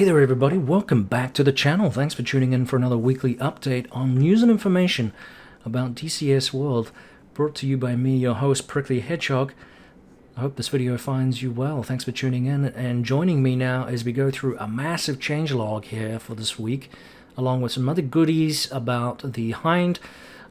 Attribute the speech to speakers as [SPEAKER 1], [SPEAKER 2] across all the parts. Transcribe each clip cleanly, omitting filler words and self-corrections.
[SPEAKER 1] there everybody, welcome back to the channel. Thanks for tuning in for another weekly update on news and information about DCS World, brought to you by me, your host, Prickly Hedgehog. I hope this video finds you well. Thanks for tuning in and joining me now as we go through a massive changelog here for this week, along with some other goodies about the Hind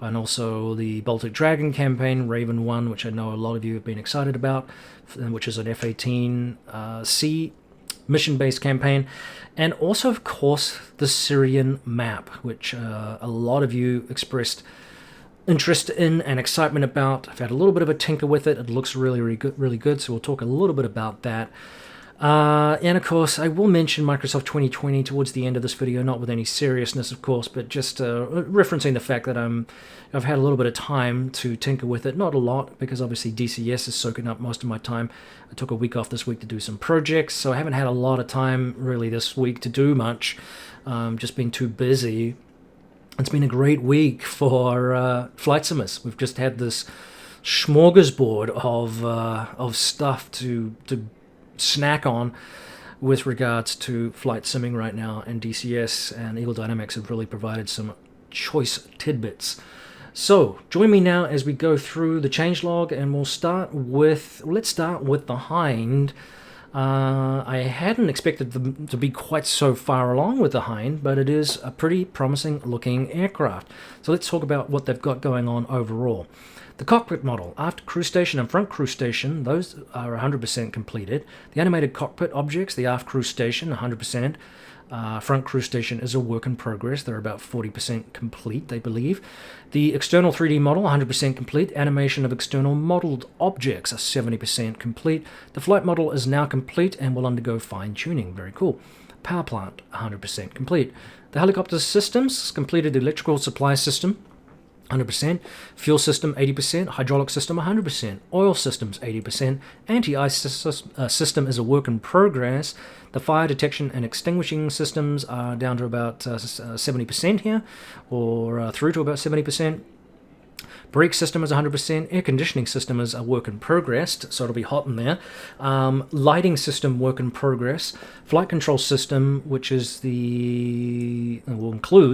[SPEAKER 1] and also the Baltic Dragon campaign, Raven 1, which I know a lot of you have been excited about, which is an F-18C mission-based campaign, and also, of course, the Syrian Map, which a lot of you expressed interest in and excitement about. I've had a little bit of a tinker with it. It looks really good, so we'll talk a little bit about that. And of course, I will mention Microsoft 2020 towards the end of this video, not with any seriousness, of course, but just referencing the fact that I've had a little bit of time to tinker with it. Not a lot, because obviously DCS is soaking up most of my time. I took a week off this week to do some projects, so I haven't had a lot of time really this week to do much. Just been too busy. It's been a great week for flight simmers. We've just had this smorgasbord of stuff to snack on with regards to flight simming right now, and DCS and Eagle Dynamics have really provided some choice tidbits. So join me now as we go through the changelog, and let's start with the Hind. I hadn't expected them to be quite so far along with the Hind, but it is a pretty promising looking aircraft. So let's talk about what they've got going on overall. The cockpit model, aft crew station and front crew station, those are 100% completed. The animated cockpit objects, the aft crew station, 100%. Front crew station is a work in progress. They're about 40% complete, they believe. The external 3D model, 100% complete. Animation of external modeled objects are 70% complete. The flight model is now complete and will undergo fine-tuning. Very cool. Power plant, 100% complete. The helicopter systems, completed the electrical supply system, 100%, fuel system 80%, hydraulic system 100%, oil systems 80%, anti-ice system is a work in progress. The fire detection and extinguishing systems are down to about 70% here, or through to about 70%. Brake system is 100%. Air conditioning system is a work in progress, so it'll be hot in there. Lighting system, work in progress. Flight control system, which is includes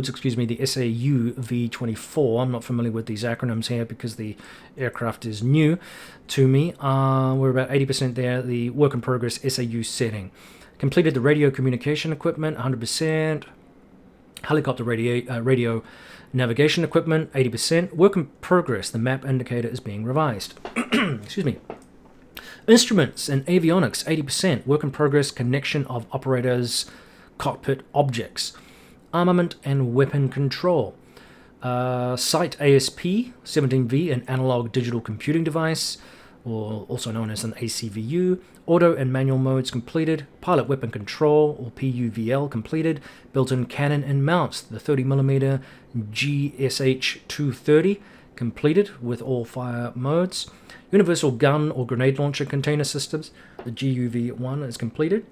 [SPEAKER 1] the SAU V24. I'm not familiar with these acronyms here because the aircraft is new to me. We're about 80% there. The work in progress SAU setting. Completed the radio communication equipment, 100%. Helicopter radio navigation equipment, 80%. Work in progress. The map indicator is being revised. Excuse me. Instruments and avionics, 80%. Work in progress. Connection of operators' cockpit objects. Armament and weapon control. Site ASP, 17V, an analog digital computing device, or also known as an ACVU. Auto and manual modes completed. Pilot weapon control, or PUVL, completed. Built-in cannon and mounts, the 30mm GSH-230, completed with all fire modes. Universal gun or grenade launcher container systems, the GUV-1, is completed.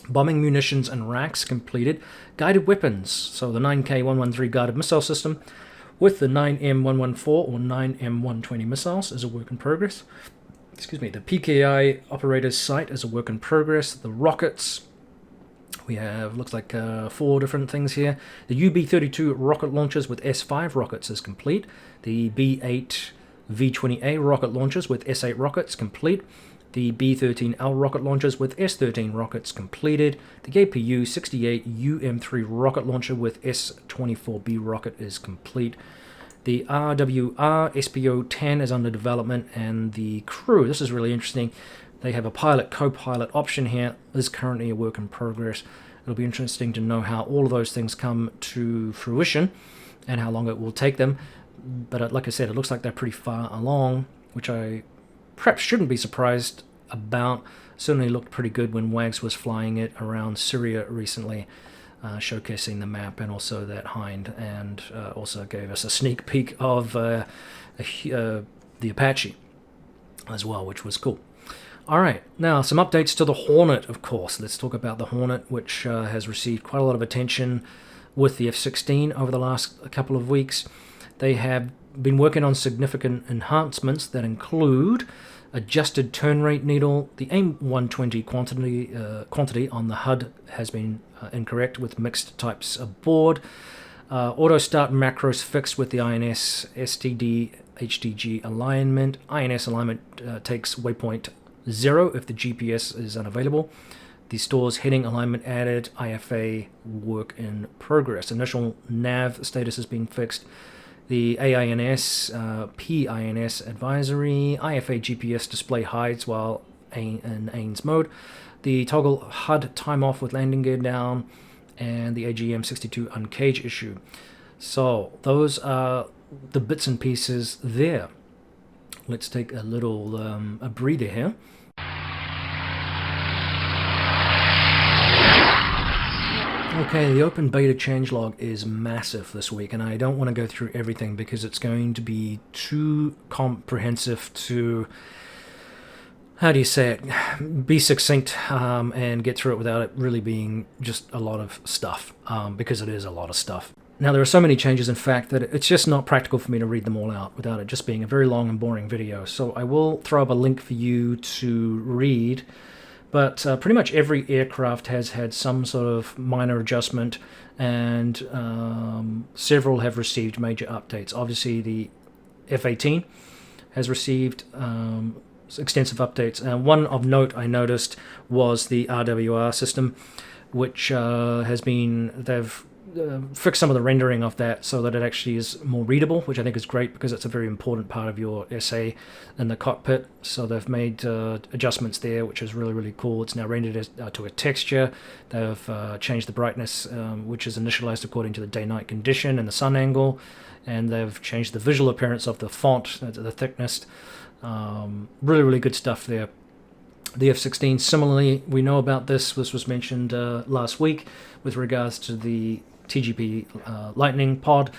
[SPEAKER 1] Bombing munitions and racks, completed. Guided weapons, so the 9K113 guided missile system with the 9M114 or 9M120 missiles is a work in progress. Excuse me, the PKI operator's site is a work in progress. The rockets, we have, looks like 4 different things here. The UB-32 rocket launchers with S5 rockets is complete. The B-8 V-20A rocket launchers with S8 rockets complete. The B-13L rocket launchers with S13 rockets completed. The APU-68 UM3 rocket launcher with S24B rocket is complete. The RWR SPO-10 is under development, and the crew, this is really interesting, they have a pilot co-pilot option here, is currently a work in progress. It'll be interesting to know how all of those things come to fruition and how long it will take them. But like I said, it looks like they're pretty far along, which I perhaps shouldn't be surprised about. Certainly looked pretty good when Wags was flying it around Syria recently, showcasing the map and also that Hind, and also gave us a sneak peek of the Apache as well, which was cool. Alright, now some updates to the Hornet, of course. Let's talk about the Hornet, which has received quite a lot of attention with the F-16 over the last couple of weeks. They have been working on significant enhancements that include adjusted turn rate needle. The AIM 120 quantity on the HUD has been incorrect with mixed types aboard. Auto start macros fixed with the INS STD HDG alignment. INS alignment takes waypoint 0 if the GPS is unavailable. The store's heading alignment added. IFA work in progress. Initial nav status has been fixed. The AINS, PINS advisory. IFA GPS display hides while in AINS mode. The toggle HUD time off with landing gear down. And the AGM 62 uncage issue. So those are the bits and pieces there. Let's take a little a breather here. Okay, the open beta changelog is massive this week, and I don't want to go through everything because it's going to be too comprehensive to, how do you say it, be succinct and get through it without it really being just a lot of stuff, because it is a lot of stuff. Now, there are so many changes, in fact, that it's just not practical for me to read them all out without it just being a very long and boring video. So I will throw up a link for you to read, but pretty much every aircraft has had some sort of minor adjustment, and several have received major updates. Obviously, the F-18 has received extensive updates, and one of note I noticed was the RWR system, which they've fixed some of the rendering of that so that it actually is more readable, which I think is great because it's a very important part of your essay in the cockpit. So they've made adjustments there, which is really, really cool. It's now rendered to a texture. They've changed the brightness, which is initialized according to the day-night condition and the sun angle, and they've changed the visual appearance of the font, the thickness. Really, really good stuff there. The F-16, similarly, we know about this. This was mentioned last week with regards to the TGP Lightning pod.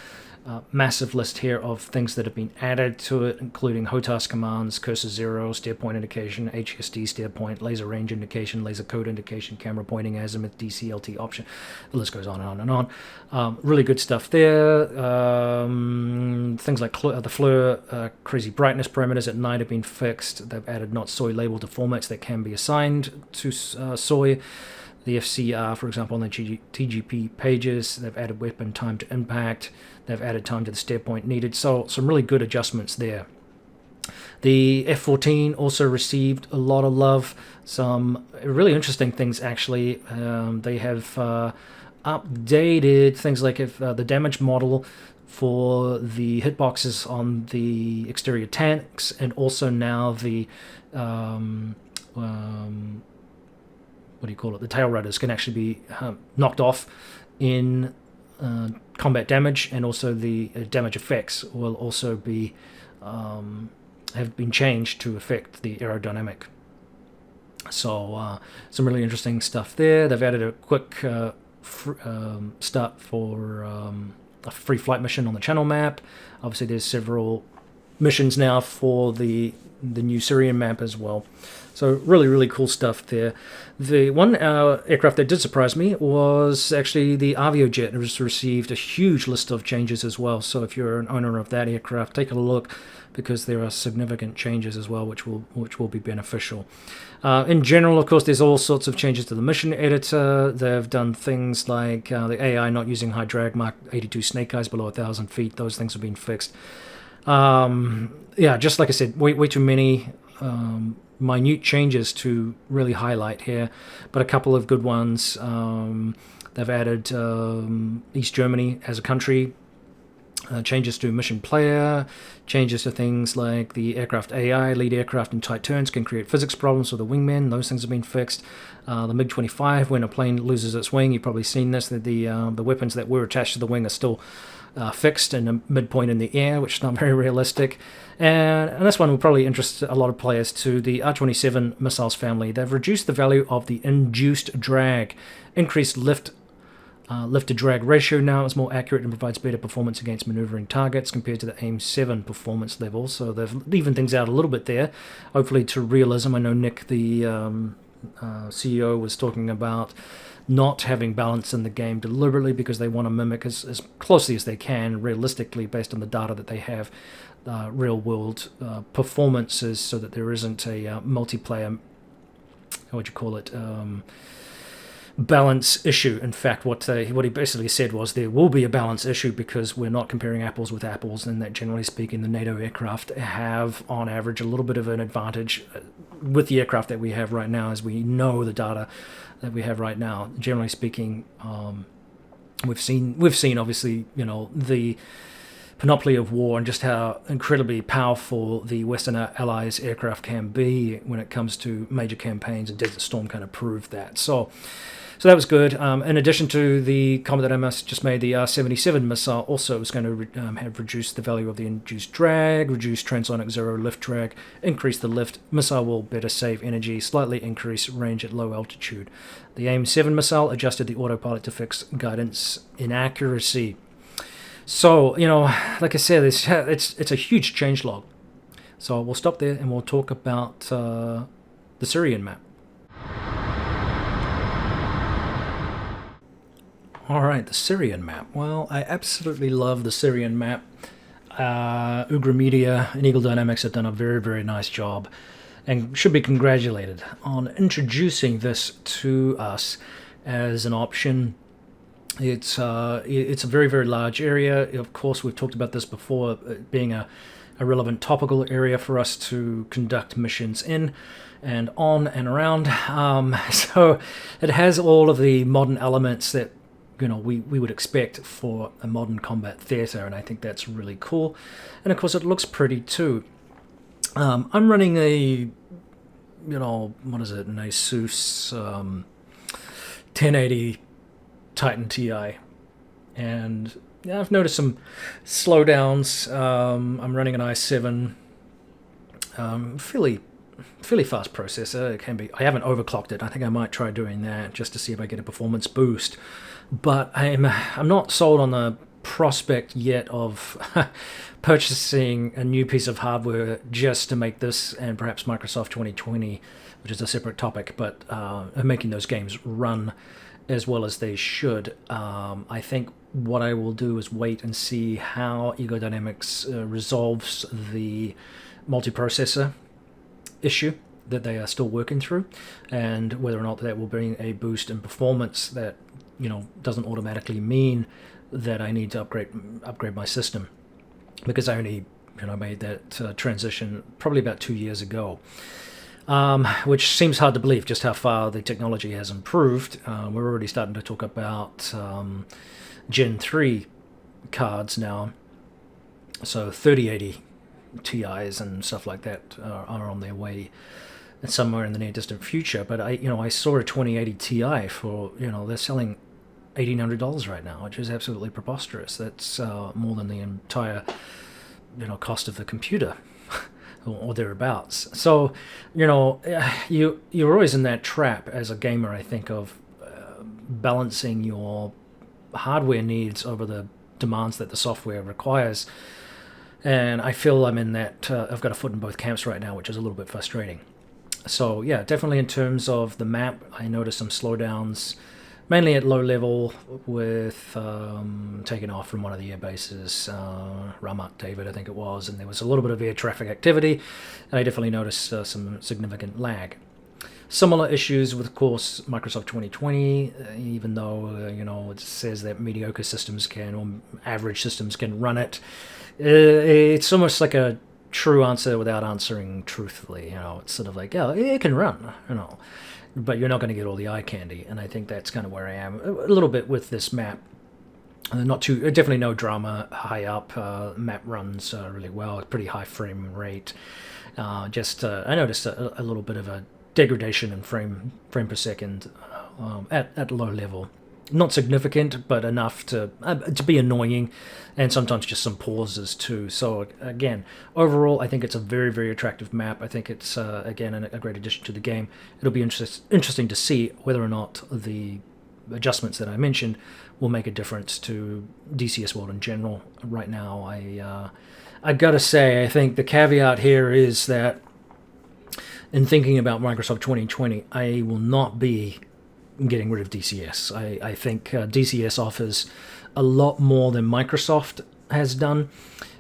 [SPEAKER 1] Massive list here of things that have been added to it, including HOTAS commands, cursor 0, steer point indication, HSD steer point, laser range indication, laser code indication, camera pointing, azimuth, DCLT option. The list goes on and on and on. Really good stuff there. Things like the FLIR crazy brightness parameters at night have been fixed. They've added not soy label to formats that can be assigned to soy. The FCR, for example, on the TGP pages, they've added weapon time to impact. They've added time to the steer point needed. So some really good adjustments there. The F-14 also received a lot of love. Some really interesting things, actually. They have updated things like the damage model for the hitboxes on the exterior tanks, and also now the the tail rudders can actually be knocked off in combat damage, and also the damage effects will also be have been changed to affect the aerodynamic. So some really interesting stuff there. They've added a quick start for a free flight mission on the channel map. Obviously, there's several missions now for the new Syrian map as well. So really, really cool stuff there. The one aircraft that did surprise me was actually the Aviojet. It has received a huge list of changes as well. So if you're an owner of that aircraft, take a look, because there are significant changes as well, which will be beneficial. In general, of course, there's all sorts of changes to the mission editor. They've done things like the AI not using high drag Mark 82 snake eyes below 1,000 feet. Those things have been fixed. Yeah, just like I said, way too many minute changes to really highlight here, but a couple of good ones. They've added East Germany as a country, changes to mission player, changes to things like the aircraft AI, lead aircraft in tight turns can create physics problems for the wingmen. Those things have been fixed. The MiG-25, when a plane loses its wing, you've probably seen this, that the weapons that were attached to the wing are still fixed in a midpoint in the air, which is not very realistic. And this one will probably interest a lot of players too. The R-27 missiles family, they've reduced the value of the induced drag, increased lift to drag ratio now is more accurate and provides better performance against maneuvering targets compared to the AIM-7 performance level. So they've evened things out a little bit there, hopefully to realism. I know Nick, the CEO, was talking about not having balance in the game deliberately because they want to mimic as closely as they can, realistically, based on the data that they have, real-world performances, so that there isn't a multiplayer, how would you call it, balance issue. In fact, what he basically said was there will be a balance issue because we're not comparing apples with apples, and that generally speaking the NATO aircraft have on average a little bit of an advantage with the aircraft that we have right now, as we know the data that we have right now. Generally speaking, we've seen obviously, you know, the panoply of war and just how incredibly powerful the Western Allies aircraft can be when it comes to major campaigns, and Desert Storm kind of proved that. So that was good. In addition to the comment that I just made, the R-77 missile also was going to have reduced the value of the induced drag, reduce transonic zero lift drag, increase the lift. Missile will better save energy, slightly increase range at low altitude. The AIM-7 missile adjusted the autopilot to fix guidance inaccuracy. So, you know, like I said, it's a huge changelog. So we'll stop there and we'll talk about the Syrian map. Alright, the Syrian map. Well, I absolutely love the Syrian map. Ugra Media and Eagle Dynamics have done a very, very nice job and should be congratulated on introducing this to us as an option. It's a very, very large area. Of course, we've talked about this before, being a relevant topical area for us to conduct missions in and on and around. So it has all of the modern elements that, you know, we would expect for a modern combat theater, and I think that's really cool. And of course, it looks pretty too. I'm running a, you know, what is it, an Asus 1080 Titan TI, and yeah, I've noticed some slowdowns. I'm running an i7, fairly fast processor. It can be. I haven't overclocked it. I think I might try doing that just to see if I get a performance boost. But I'm not sold on the prospect yet of purchasing a new piece of hardware just to make this and perhaps Microsoft 2020, which is a separate topic, but making those games run as well as they should. I think what I will do is wait and see how Ego Dynamics resolves the multiprocessor issue that they are still working through, and whether or not that will bring a boost in performance that, you know, doesn't automatically mean that I need to upgrade my system, because I only, you know, made that transition probably about 2 years ago. Which seems hard to believe just how far the technology has improved. We're already starting to talk about Gen 3 cards now, so 3080 Ti's and stuff like that are on their way somewhere in the near distant future. But I saw a 2080 Ti for, you know, they're selling $1,800 right now, which is absolutely preposterous. That's more than the entire, you know, cost of the computer. Or thereabouts. So, you know, you're always in that trap as a gamer, I think, of balancing your hardware needs over the demands that the software requires. And I feel I'm in that, I've got a foot in both camps right now, which is a little bit frustrating. So yeah, definitely in terms of the map, I noticed some slowdowns, mainly at low level, with taking off from one of the air bases, Ramat David I think it was, and there was a little bit of air traffic activity, and I definitely noticed some significant lag. Similar issues with, of course, Microsoft 2020, even though, you know, it says that mediocre systems can, or average systems can run it. It's almost like a true answer without answering truthfully. You know, it's sort of like, yeah, it can run, you know, but you're not going to get all the eye candy, and I think that's kind of where I am a little bit with this map. Not too, definitely no drama high up. Map runs really well, pretty high frame rate. I noticed a little bit of a degradation in frame per second at low level. Not significant, but enough to be annoying, and sometimes just some pauses too. So again, overall, I think it's a very, very attractive map. I think it's again a great addition to the game. It'll be interesting to see whether or not the adjustments that I mentioned will make a difference to DCS World in general. Right now, I gotta say, I think the caveat here is that in thinking about Microsoft 2020, I will not be getting rid of DCS. I think DCS offers a lot more than Microsoft has done.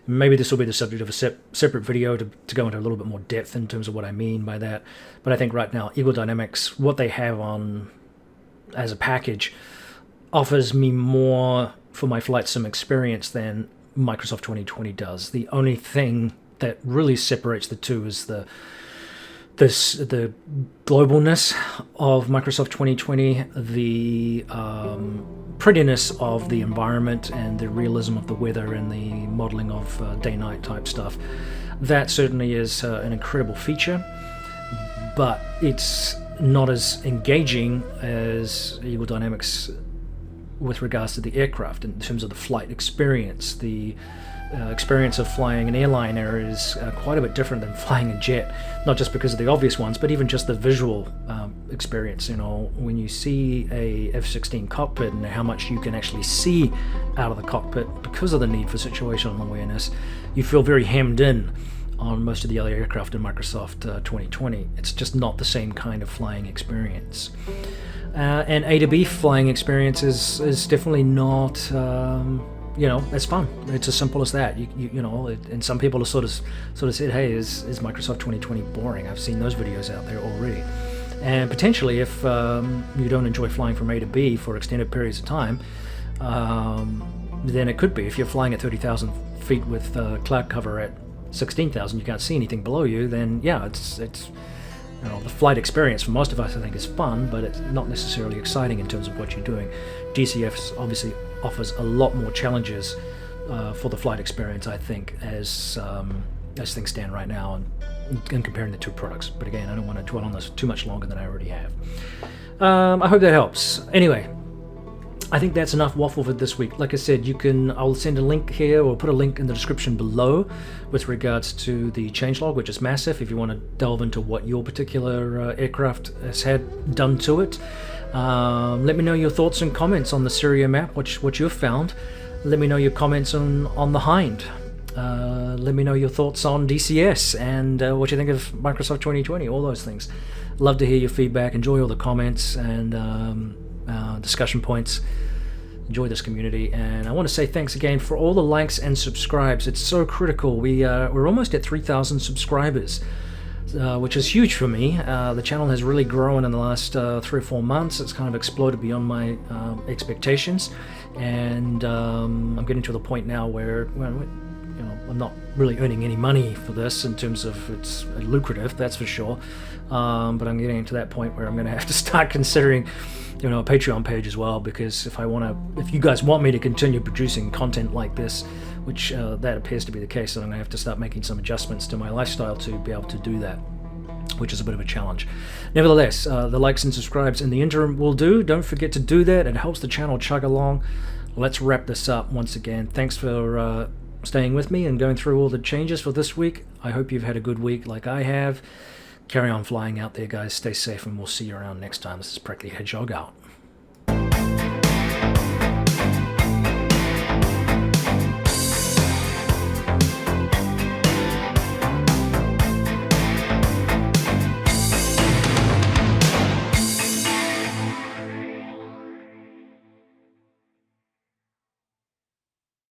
[SPEAKER 1] Maybe this will be the subject of a separate video to go into a little bit more depth in terms of what I mean by that. But I think right now, Eagle Dynamics, what they have on as a package, offers me more for my flight sim experience than Microsoft 2020 does. The only thing that really separates the two is the globalness of Microsoft 2020, the prettiness of the environment, and the realism of the weather and the modeling of day-night type stuff. That certainly is an incredible feature, but it's not as engaging as Eagle Dynamics with regards to the aircraft in terms of the flight experience. The experience of flying an airliner is quite a bit different than flying a jet, not just because of the obvious ones, but even just the visual experience. You know, when you see a F-16 cockpit and how much you can actually see out of the cockpit because of the need for situational awareness, you feel very hemmed in on most of the other aircraft in Microsoft 2020. It's just not the same kind of flying experience. And A to B flying experience is definitely not it's fun. It's as simple as that. And some people have sort of said, hey, is Microsoft 2020 boring? I've seen those videos out there already. And potentially, if you don't enjoy flying from A to B for extended periods of time, then it could be. If you're flying at 30,000 feet with cloud cover at 16,000, you can't see anything below you, then yeah, it's the flight experience for most of us, I think, is fun, but it's not necessarily exciting in terms of what you're doing. DCS obviously offers a lot more challenges for the flight experience, I think, as things stand right now, and comparing the two products. But again, I don't want to dwell on this too much longer than I already have. I hope that helps. Anyway, I think that's enough waffle for this week. Like I said, I'll send a link here, or put a link in the description below with regards to the changelog, which is massive, if you want to delve into what your particular aircraft has had done to it. Let me know your thoughts and comments on the Syrian Map, what you've found. Let me know your comments on the Hind. Let me know your thoughts on DCS and what you think of Microsoft 2020, all those things. Love to hear your feedback. Enjoy all the comments and discussion points. Enjoy this community, and I want to say thanks again for all the likes and subscribes. It's so critical. We're almost at 3,000 subscribers, which is huge for me. The channel has really grown in the last 3 or 4 months. It's kind of exploded beyond my expectations, and I'm getting to the point now where I'm not really earning any money for this in terms of it's lucrative, that's for sure. But I'm getting to that point where I'm going to have to start considering a Patreon page as well, because if you guys want me to continue producing content like this, which that appears to be the case, then I'm going to have to start making some adjustments to my lifestyle to be able to do that, which is a bit of a challenge. Nevertheless, the likes and subscribes in the interim will do. Don't forget to do that. It helps the channel chug along. Let's wrap this up once again. Thanks for staying with me and going through all the changes for this week. I hope you've had a good week like I have. Carry on flying out there, guys. Stay safe, and we'll see you around next time. This is Prickly Hedgehog out.